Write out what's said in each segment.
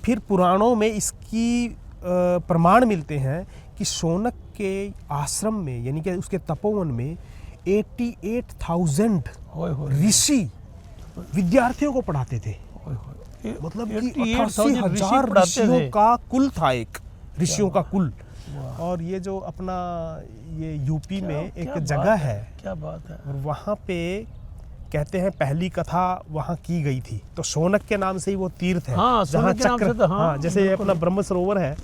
फिर पुराणों में इसकी प्रमाण मिलते हैं कि शौनक के आश्रम में यानी कि उसके तपोवन में 88,000 ऋषि विद्यार्थियों को पढ़ाते थे। मतलब कि 88,000 ऋषियों का कुल था, एक ऋषियों का कुल। और ये जो अपना ये यूपी में एक जगह है, क्या बात है, और वहाँ पे कहते हैं पहली कथा वहाँ की गई थी, तो शौनक के नाम से ही वो तीर्थ है। हाँ, जहाँ के नाम से चक्र, तो, हाँ, जैसे ये अपना ब्रह्म सरोवर है,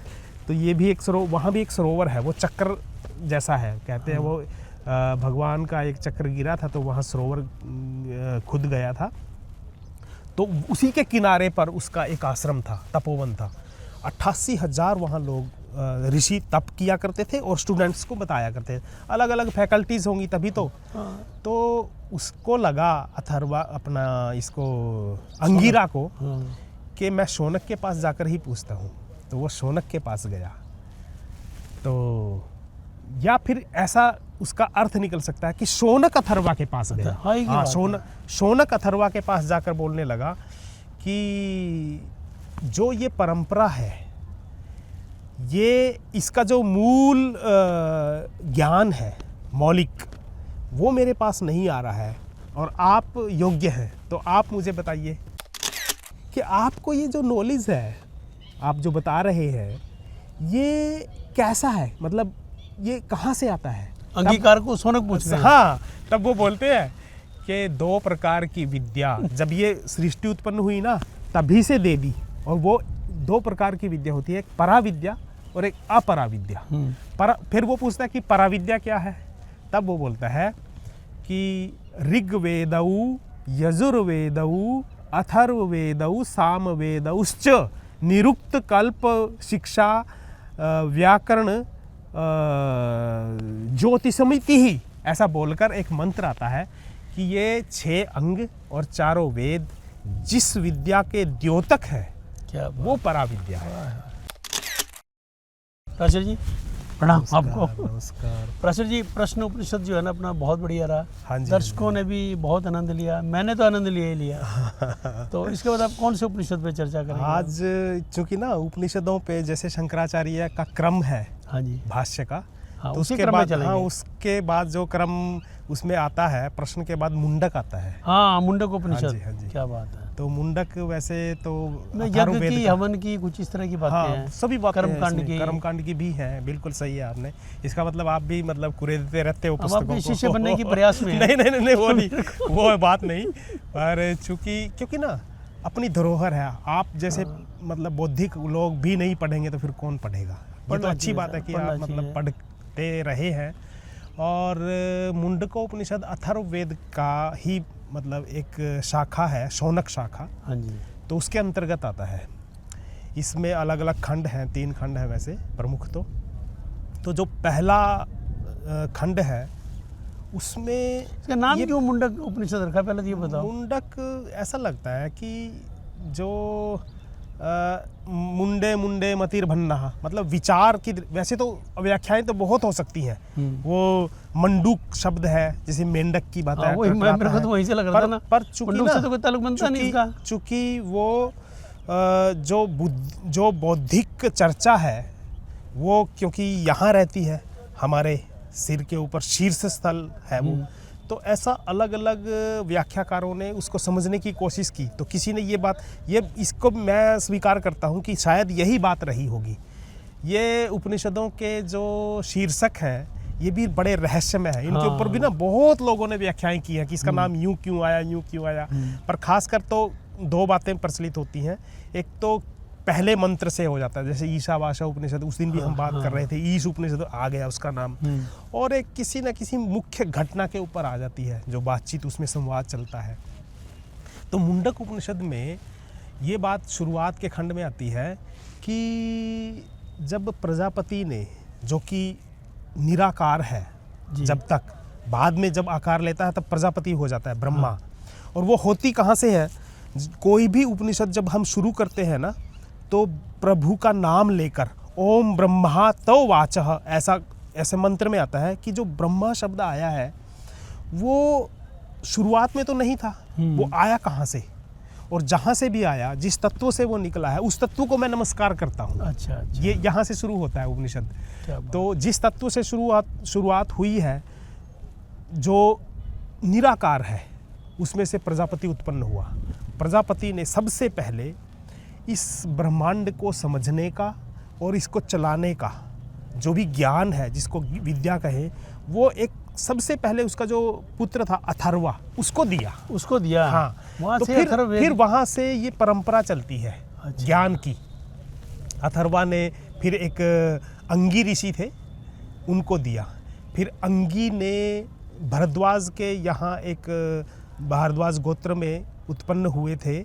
तो ये भी एक सरोवर, वहाँ भी एक सरोवर है, वो चक्र जैसा है। कहते हैं वो भगवान का एक चक्र गिरा था तो वहाँ सरोवर खुद गया था, तो उसी के किनारे पर उसका एक आश्रम था, तपोवन था। 88,000 वहाँ लोग ऋषि तप किया करते थे और स्टूडेंट्स को बताया करते थे। अलग अलग फैकल्टीज होंगी तभी तो। तो उसको लगा अथर्वा अपना इसको अंगिरा को कि मैं शौनक के पास जाकर ही पूछता हूँ, तो वो शौनक के पास गया। तो या फिर ऐसा उसका अर्थ निकल सकता है कि शौनक अथर्वा के पास गया। हाँ, शौनक अथर्वा के पास जाकर बोलने लगा कि जो ये परंपरा है, ये इसका जो मूल ज्ञान है मौलिक, वो मेरे पास नहीं आ रहा है और आप योग्य हैं, तो आप मुझे बताइए कि आपको ये जो नॉलेज है, आप जो बता रहे हैं, ये कैसा है, मतलब ये कहाँ से आता है। अंगीकार को शौनक पूछ रहे हैं। हाँ, तब वो बोलते हैं कि 2 प्रकार की विद्या जब ये सृष्टि उत्पन्न हुई ना, तभी से दे दी। और वो 2 प्रकार की विद्या होती है, एक पराविद्या और एक अपराविद्या। फिर वो पूछता है कि पराविद्या क्या है, तब वो बोलता है कि ऋग्वेदौ यजुर्वेदौ अथर्ववेदौ सामवेदौश्च निरुक्त कल्प शिक्षा व्याकरण ज्योतिषमिति ही, ऐसा बोलकर एक मंत्र आता है कि ये 6 अंग और 4 वेद जिस विद्या के द्योतक है, क्या वो पराविद्या है। प्राचीर जी प्रणाम आपको। नमस्कार। प्राचीर जी, प्रश्न उपनिषद जो है ना अपना बहुत बढ़िया रहा। हाँ जी, दर्शकों ने भी बहुत आनंद लिया, मैंने तो आनंद लिया ही लिया। तो इसके बाद आप कौन से उपनिषद पे चर्चा करेंगे? आज चूंकि ना उपनिषदों पे जैसे शंकराचार्य का क्रम है, हाँ जी, भाष्य का, हाँ, तो उसी उसके क्रम में बाद चलेंगे। उसके बाद जो क्रम उसमें आता है, प्रश्न के बाद मुंडक आता है। हाँ, मुंडक उपनिषद। हाँ जी, हाँ जी। क्या बात है। तो मुंडक वैसे तो यज्ञ की, हवन की, कुछ इस तरह की बातें हैं। सभी बातें कर्मकांड की भी हैं। बिल्कुल सही है आपने। इसका मतलब आप भी मतलब कुरेदते रहते हो पुस्तकों को। शिष्य बनने की प्रयास में नहीं वो नहीं, वो बात नहीं। पर क्योंकि ना अपनी धरोहर है, आप जैसे मतलब बौद्धिक लोग भी नहीं पढ़ेंगे तो फिर कौन पढ़ेगा। ये तो अच्छी बात है कि आप मतलब पढ़ते रहे हैं। और मुंडकोपनिषद अथर्ववेद का ही मतलब एक शाखा है, शौनक शाखा। हाँ जी। तो उसके अंतर्गत आता है। इसमें अलग अलग खंड हैं, 3 खंड हैं वैसे प्रमुख। तो जो पहला खंड है उसमें इसका नाम क्यों मुंडक उपनिषद रखा, पहले तो ये बताओ। मुंडक ऐसा लगता है कि जो मुंडे मुंडे मतिर भन्ना, मतलब विचार की, वैसे तो व्याख्याएं तो बहुत हो सकती हैं। वो मंडूक शब्द है, जैसे मेंढक की बात है, मेरे को तो वहीं से लग रहा था ना, पर चूंकि से तो कोई ताल्लुक बनता नहीं इसका। चूंकि वो जो बौद्धिक चर्चा है वो क्योंकि यहाँ रहती है, हमारे सिर के ऊपर शीर्ष स्थल है वो, तो ऐसा अलग अलग व्याख्याकारों ने उसको समझने की कोशिश की। तो किसी ने इसको मैं स्वीकार करता हूँ कि शायद यही बात रही होगी। ये उपनिषदों के जो शीर्षक हैं ये भी बड़े रहस्यमय है। इनके ऊपर भी ना बहुत लोगों ने व्याख्याएं की हैं कि इसका नाम यूं क्यों आया। पर खासकर तो 2 बातें प्रचलित होती हैं। एक तो पहले मंत्र से हो जाता है, जैसे ईशावास्य उपनिषद, उस दिन भी हम बात कर रहे थे, ईश उपनिषद आ गया उसका नाम। और एक किसी न किसी मुख्य घटना के ऊपर आ जाती है, जो बातचीत उसमें संवाद चलता है। तो मुंडक उपनिषद में ये बात शुरुआत के खंड में आती है कि जब प्रजापति ने, जो कि निराकार है जब तक, बाद में जब आकार लेता है तब प्रजापति हो जाता है, ब्रह्मा। और वो होती कहाँ से है? कोई भी उपनिषद जब हम शुरू करते हैं ना, तो प्रभु का नाम लेकर ओम ब्रह्मा तो वाचः, ऐसे मंत्र में आता है कि जो ब्रह्मा शब्द आया है वो शुरुआत में तो नहीं था, वो आया कहाँ से? और जहाँ से भी आया, जिस तत्व से वो निकला है, उस तत्व को मैं नमस्कार करता हूँ। अच्छा अच्छा, ये यहाँ से शुरू होता है उपनिषद। क्या बात। तो जिस तत्व से शुरुआत हुई है, जो निराकार है, उसमें से प्रजापति उत्पन्न हुआ। प्रजापति ने सबसे पहले इस ब्रह्मांड को समझने का और इसको चलाने का जो भी ज्ञान है, जिसको विद्या कहे, वो एक सबसे पहले उसका जो पुत्र था अथर्वा, उसको दिया। उसको दिया। हाँ, वहाँ तो से फिर अथर्ववेद। वहाँ से ये परंपरा चलती है अच्छा। ज्ञान की। अथर्वा ने फिर एक अंगी ऋषि थे, उनको दिया। फिर अंगी ने भरद्वाज के यहाँ एक भारद्वाज गोत्र में उत्पन्न हुए थे,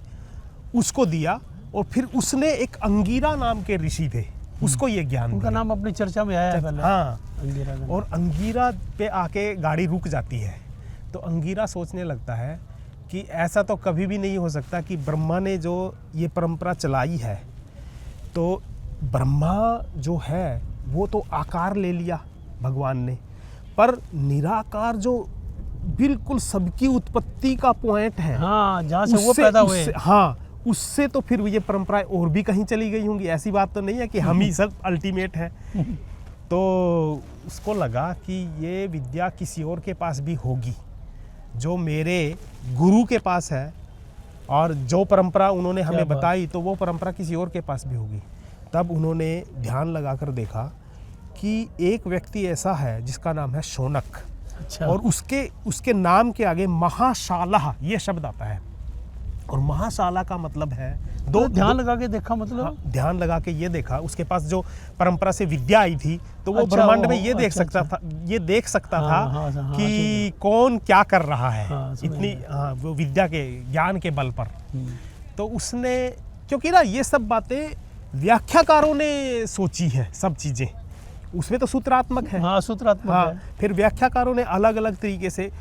उसको दिया। और फिर उसने एक अंगीरा नाम के ऋषि थे, उसको ये ज्ञान उनका दिया। नाम अपनी चर्चा में आया है पहले। हाँ, अंगीरा का नाम। और अंगीरा पे आके गाड़ी रुक जाती है, तो अंगीरा सोचने लगता है कि ऐसा तो कभी भी नहीं हो सकता कि ब्रह्मा ने जो ये परंपरा चलाई है, तो ब्रह्मा जो है वो तो आकार ले लिया भगवान ने, पर निराकार जो बिल्कुल सबकी उत्पत्ति का पॉइंट है, हाँ, जहाँ से वो उससे- पैदा हुए। उससे- हाँ, उससे तो फिर ये परंपराएं और भी कहीं चली गई होंगी। ऐसी बात तो नहीं है कि हम ही सब अल्टीमेट है। तो उसको लगा कि ये विद्या किसी और के पास भी होगी, जो मेरे गुरु के पास है, और जो परंपरा उन्होंने हमें बात। बताई, तो वो परंपरा किसी और के पास भी होगी। तब उन्होंने ध्यान लगाकर देखा कि एक व्यक्ति ऐसा है जिसका नाम है शौनक, अच्छा। और उसके नाम के आगे महाशाला ये शब्द आता है। और महाशाला का मतलब है तो ध्यान लगा के देखा मतलब। हाँ, ध्यान लगा के ये देखा, उसके पास जो परंपरा से विद्या आई थी, तो वो अच्छा, ब्रह्मांड में वो- ये देख अच्छा, सकता था, ये देख सकता हाँ, था हाँ, हाँ, कि ठीक कौन क्या कर रहा है, हाँ, समझ इतनी गया। हाँ, वो विद्या के ज्ञान के बल पर। हम्म। तो उसने, क्योंकि ना ये सब बातें व्याख्याकारों ने सोची हैं, सब चीजें उसमें तो सूत्रात्मक है। हाँ, सूत्रात्मक हाँ, है। फिर व्याख्याकारों ने अलग अलग तरीके से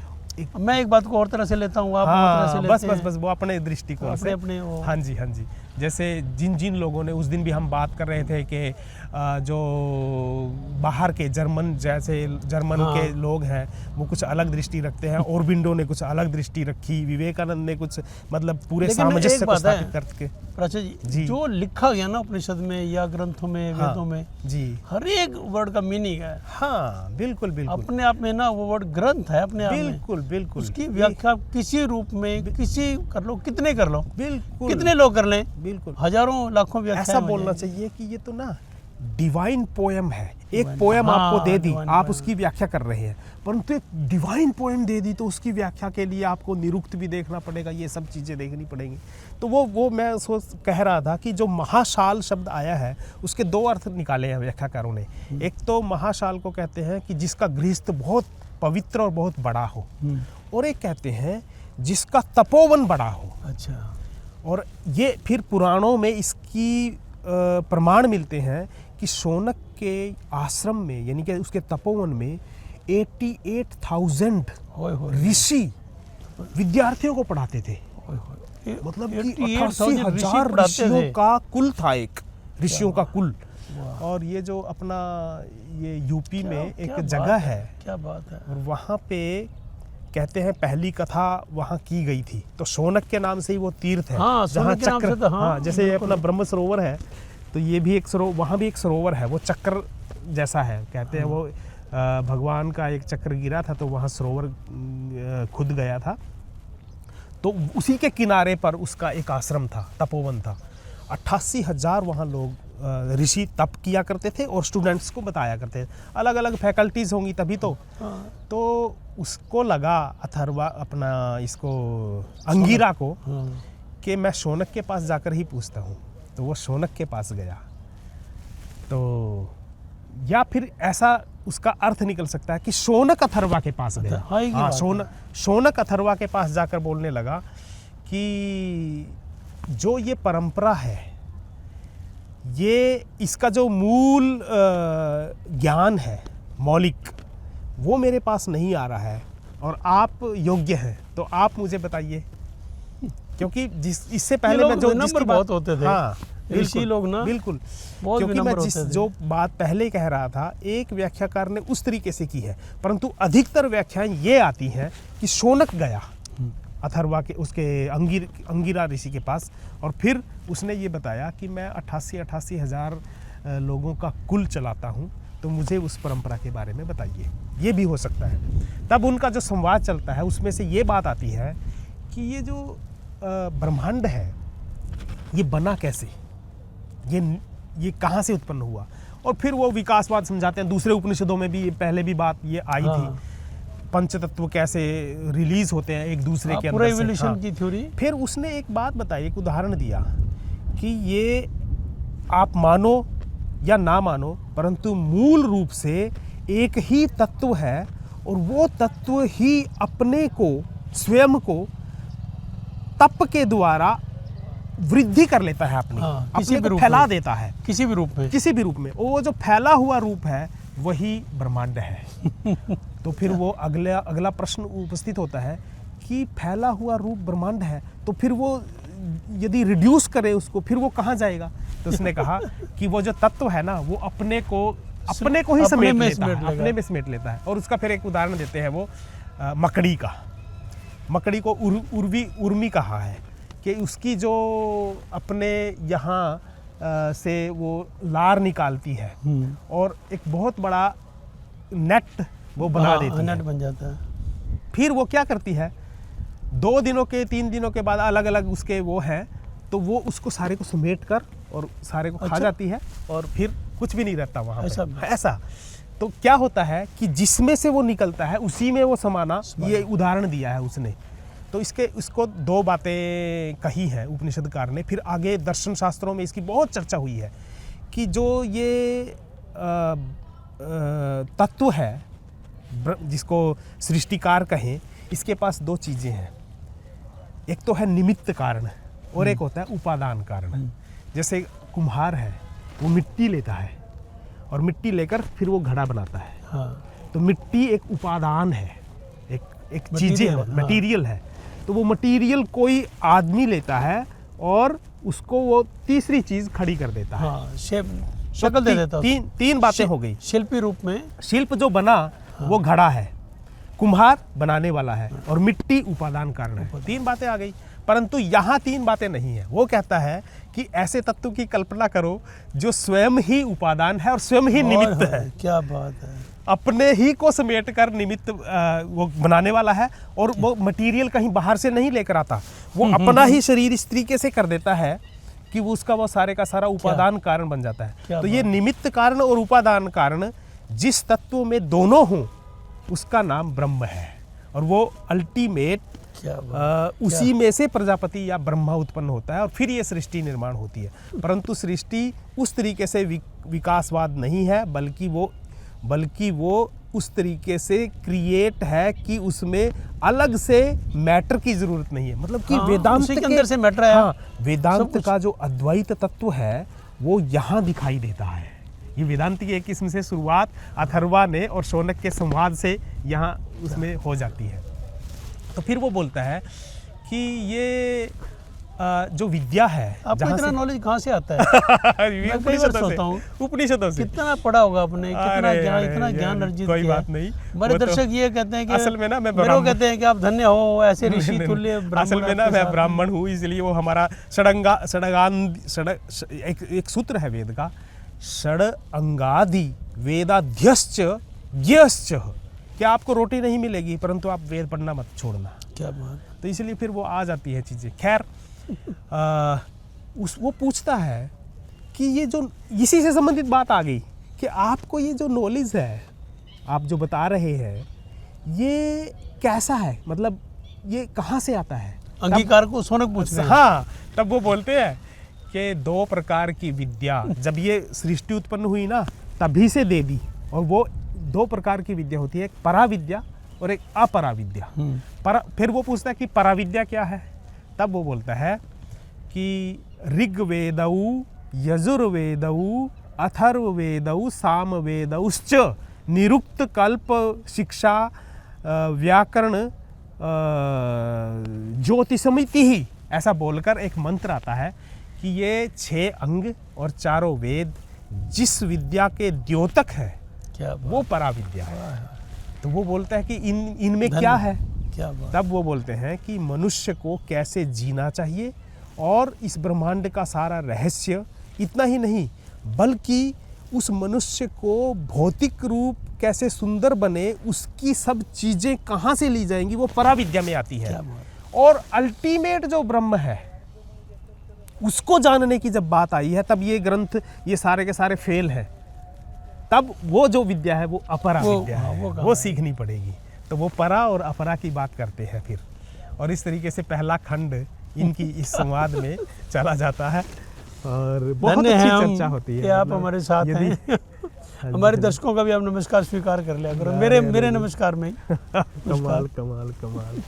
मैं एक बात को और तरह से लेता हूँ, आप और तरह से हाँ, लेते बस हैं। बस बस वो अपने दृष्टिकोण से। अपने वो। हाँ जी, हाँ जी। जैसे जिन जिन लोगों ने, उस दिन भी हम बात कर रहे थे कि जो बाहर के जर्मन, जैसे जर्मन हाँ। के लोग हैं, वो कुछ अलग दृष्टि रखते हैं, ऑरबिंदो ने कुछ अलग दृष्टि रखी, विवेकानंद ने कुछ मतलब पूरे लेकिन सामंजस्य एक को बात है, स्थापित करके। प्राचा जी, जी। जो लिखा गया ना उपनिषद में या ग्रंथों में, हाँ, वेदों में, जी, हर एक वर्ड का मीनिंग है। हाँ, बिल्कुल बिल्कुल अपने आप में ना वो वर्ड ग्रंथ है अपने आप में। बिल्कुल बिल्कुल उसकी व्याख्या किसी रूप में, किसी कर लो, कितने कर लो, बिल्कुल कितने लोग कर लें, बिल्कुल हजारों लाखों व्याख्या। ऐसा बोलना चाहिए कि ये तो ना डिवाइन पोएम है। एक Divine, पोएम हाँ, आपको दे दी, divine आप poem। उसकी व्याख्या कर रहे हैं, परंतु एक डिवाइन पोएम दे दी तो उसकी व्याख्या के लिए आपको निरुक्त भी देखना पड़ेगा, ये सब चीज़ें देखनी पड़ेंगी। तो वो मैं सोच कह रहा था कि जो महाशाल शब्द आया है, उसके दो अर्थ निकाले हैं व्याख्याकारों ने। एक तो महाशाल को कहते हैं कि जिसका गृहस्थ बहुत पवित्र और बहुत बड़ा हो, और एक कहते हैं जिसका तपोवन बड़ा हो। अच्छा। और ये फिर पुराणों में इसकी प्रमाण मिलते हैं कि शौनक के आश्रम में, यानी कि उसके तपोवन में 88,000 ओए होए, ऋषि विद्यार्थियों को पढ़ाते थे। ओए होए। मतलब कि 88,000 ऋषि 88,000 पढ़ाते ऋषियों थे। का कुल था, एक ऋषियों का कुल। वाह। और ये जो अपना ये यूपी में एक क्या जगह बात है, क्या बात है। और वहाँ पे कहते हैं पहली कथा वहाँ की गई थी, तो शौनक के नाम से ही वो तीर्थ है। हाँ, जहाँ शौनक के नाम चक्र, से तो, हाँ, हाँ, जैसे बिल्कुल। अपना ब्रह्म सरोवर है, तो ये भी एक सरोवर, वहाँ भी एक सरोवर है, वो चक्र जैसा है। कहते हैं वो भगवान का एक चक्र गिरा था, तो वहाँ सरोवर खुद गया था। तो उसी के किनारे पर उसका एक आश्रम था, तपोवन था। 88,000 वहाँ लोग ऋषि तप किया करते थे और स्टूडेंट्स को बताया करते थे। अलग अलग फैकल्टीज होंगी तभी तो। हाँ। तो उसको लगा अथर्वा, अपना इसको अंगीरा को, हाँ। कि मैं शौनक के पास जाकर ही पूछता हूँ। तो वो शौनक के पास गया। तो या फिर ऐसा उसका अर्थ निकल सकता है कि शौनक अथर्वा के पास गया। हाँ, ये हाँ, बात शौनक अथर्वा के पास जाकर बोलने लगा कि जो ये परंपरा है, ये इसका जो मूल ज्ञान है मौलिक, वो मेरे पास नहीं आ रहा है, और आप योग्य हैं, तो आप मुझे बताइए। क्योंकि इससे पहले मैं जो जिसकी बहुत होते थे। हाँ, ऋषि लोग ना बिल्कुल, बहुत क्योंकि मैं होते थे। जो बात पहले कह रहा था, एक व्याख्याकार ने उस तरीके से की है, परंतु अधिकतर व्याख्याएं ये आती हैं कि शौनक गया अथर्वा के उसके अंगिरा ऋषि के पास, और फिर उसने ये बताया कि मैं 88 हज़ार लोगों का कुल चलाता हूँ, तो मुझे उस परंपरा के बारे में बताइए, ये भी हो सकता है। तब उनका जो संवाद चलता है उसमें से ये बात आती है कि ये जो ब्रह्मांड है ये बना कैसे, ये कहाँ से उत्पन्न हुआ, और फिर वो विकासवाद समझाते हैं। दूसरे उपनिषदों में भी पहले भी बात ये आई थी, पंचतत्व कैसे रिलीज होते हैं एक दूसरे के अंदर पूरा से। इवोल्यूशन की थ्योरी। फिर उसने एक बात बताई, एक उदाहरण दिया कि ये आप मानो या ना मानो, परंतु मूल रूप से एक ही तत्व है, और वो तत्व ही अपने को, स्वयं को तप के द्वारा वृद्धि कर लेता है, अपने को फैला देता है किसी भी रूप में। वो जो फैला हुआ रूप है वही ब्रह्मांड है। तो फिर वो अगला प्रश्न उपस्थित होता है कि फैला हुआ रूप ब्रह्मांड है, तो फिर वो यदि रिड्यूस करे उसको, फिर वो कहाँ जाएगा? तो उसने कहा कि वो जो तत्व है ना, वो अपने को ही समेट लेता है। और उसका फिर एक उदाहरण देते हैं वो मकड़ी को उर्मी कहा है कि उसकी जो अपने यहाँ से वो लार निकालती है और एक बहुत बड़ा नेट वो बना देती है, नेट बन जाता है। फिर वो क्या करती है, 2 दिनों के 3 दिनों के बाद अलग अलग उसके वो हैं, तो वो उसको सारे को समेट कर और सारे को खा जाती है, और फिर कुछ भी नहीं रहता वहाँ पे। ऐसा तो क्या होता है कि जिसमें से वो निकलता है उसी में वो समाना, ये उदाहरण दिया है उसने। तो इसको 2 बातें कही है उपनिषदकार ने। फिर आगे दर्शन शास्त्रों में इसकी बहुत चर्चा हुई है कि जो ये तत्व है जिसको सृष्टिकार कहें, इसके पास 2 चीज़ें हैं। एक तो है निमित्त कारण और एक होता है उपादान कारण। जैसे कुम्हार है, वो मिट्टी लेता है और मिट्टी लेकर फिर वो घड़ा बनाता है। तो मिट्टी एक उपादान है, एक चीज़ें है, मटेरियल है। तो वो मटेरियल कोई आदमी लेता है और उसको वो तीसरी चीज़ खड़ी कर देता है, शक्ल दे देता है। 3 बातें हो गई। शिल्पी रूप में शिल्प जो बना वो घड़ा है, कुम्हार बनाने वाला है, और मिट्टी उपादान कारण है। 3 बातें आ गई। परंतु यहाँ 3 बातें नहीं है। वो कहता है कि ऐसे तत्व की कल्पना करो जो स्वयं ही उपादान है और स्वयं ही निमित्त है। क्या बात है। अपने ही को समेट कर निमित्त वो बनाने वाला है, और वो मटेरियल कहीं बाहर से नहीं लेकर आता, वो अपना ही शरीर इस तरीके से कर देता है कि वो उसका वो सारे का सारा उपादान कारण बन जाता है। तो ये निमित्त कारण और उपादान कारण जिस तत्व में दोनों हों उसका नाम ब्रह्म है, और वो अल्टीमेट उसी में से प्रजापति या ब्रह्मा उत्पन्न होता है, और फिर ये सृष्टि निर्माण होती है। परंतु सृष्टि उस तरीके से विकासवाद नहीं है, बल्कि वो उस तरीके से क्रिएट है कि उसमें अलग से मैटर की जरूरत नहीं है। मतलब कि वेदांत के अंदर से मैटर है। वेदांत का जो अद्वैत तत्व है वो यहाँ दिखाई देता है। ये वेदांत की एक किस्म से शुरुआत अथर्वा ने और शौनक के संवाद से यहाँ उसमें हो जाती है। तो फिर वो बोलता है कि ये जो विद्या है, आपको इतना नॉलेज कहाँ से आता है? मैं कई बार सोचता हूँ उपनिषदों से कितना पढ़ा होगा आपने, इतना ज्ञान अर्जित किया। कोई बात नहीं। मेरे दर्शक ये कहते हैं कि असल में ना मैं कहते हैं कि आप धन्य हो, ऐसे ऋषि तुल्य। असल में ना मैं ब्राह्मण हूँ, इसलिए वो हमारा एक सूत्र है वेद का, षड अंगादि वेदाध्यश्च ज्ञश्च। क्या आपको रोटी नहीं मिलेगी परंतु आप वेद पढ़ना मत छोड़ना। क्या बात। तो इसलिए फिर वो आ जाती है चीज़ें। खैर वो पूछता है कि ये जो इसी से संबंधित बात आ गई कि आपको ये जो नॉलेज है आप जो बता रहे हैं ये कैसा है, मतलब ये कहाँ से आता है? अंगीकार को शौनक पूछ रहे हैं। हाँ, तब वो बोलते हैं कि 2 प्रकार की विद्या जब ये सृष्टि उत्पन्न हुई ना तभी से दे दी, और वो 2 प्रकार की विद्या होती है, एक पराविद्या और एक अपराविद्या। फिर वो पूछता है कि पराविद्या क्या है? तब वो बोलता है कि ऋग्वेदौ यजुर्वेदौ अथर्ववेदौ सामवेदौश्च निरुक्त कल्प शिक्षा व्याकरण ज्योतिषमिति ही, ऐसा बोलकर एक मंत्र आता है कि ये 6 अंग और 4 वेद जिस विद्या के द्योतक है वो पराविद्या है। तो वो बोलता है कि इनमें क्या है क्या बात। तब वो बोलते हैं कि मनुष्य को कैसे जीना चाहिए और इस ब्रह्मांड का सारा रहस्य इतना ही नहीं बल्कि उस मनुष्य को भौतिक रूप कैसे सुंदर बने, उसकी सब चीज़ें कहाँ से ली जाएंगी, वो पराविद्या में आती है। क्या बात। और अल्टीमेट जो ब्रह्म है उसको जानने की जब बात आई है तब ये ग्रंथ ये सारे के सारे फेल हैं। तब वो जो विद्या है वो अपरा विद्या है, वो कहाँ वो है? सीखनी पड़ेगी। तो वो परा और अपरा की बात करते हैं फिर, और इस तरीके से पहला खंड इनकी इस संवाद में चला जाता है और बहुत धन्य अच्छी हैं हम चर्चा होती है। कि आप मतलब हमारे साथ यदि- हैं। हमारे दर्शकों का भी आप नमस्कार स्वीकार कर लिया करो, मेरे नमस्कार में ही। कमाल कमाल कमाल कमाल।